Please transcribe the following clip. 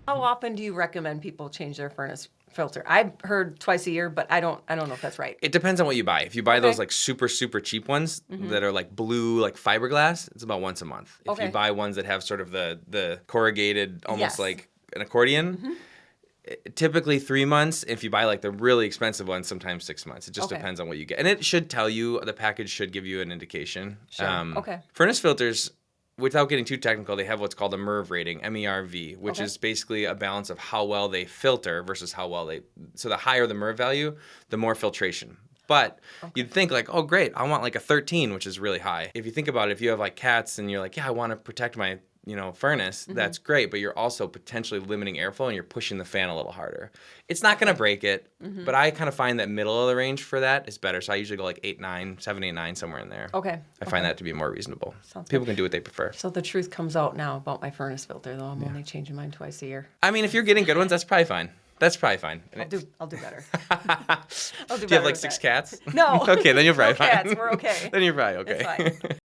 How often do you recommend people change their furnace filter? I've heard twice a year, but I don't know if that's right. It depends on what you buy. If you buy those like super cheap ones that are like blue, like fiberglass, it's about once a month. If you buy ones that have sort of the corrugated, almost like an accordion, typically 3 months. If you buy like the really expensive ones, sometimes 6 months. It just depends on what you get. And it should tell you, the package should give you an indication. Sure. Furnace filters, without getting too technical, they have what's called a MERV rating, MERV, which is basically a balance of how well they filter versus how well they, so the higher the MERV value, the more filtration. But you'd think like, oh great, I want like a 13, which is really high. If you think about it, if you have like cats and you're like, yeah, I want to protect my furnace, that's great, but you're also potentially limiting airflow and you're pushing the fan a little harder. It's not going to break it, but I kind of find that middle of the range for that is better. So I usually go like 8, 9, 7, 8, 9, somewhere in there. I find that to be more reasonable. People can do what they prefer. So the truth comes out now about my furnace filter, though. I'm only changing mine twice a year. I mean, if you're getting good ones, that's probably fine. That's probably fine. I'll do better. Do you have like 6 cats? No. Okay, then you're probably fine. Cats, we're okay. Then you're probably okay. It's fine.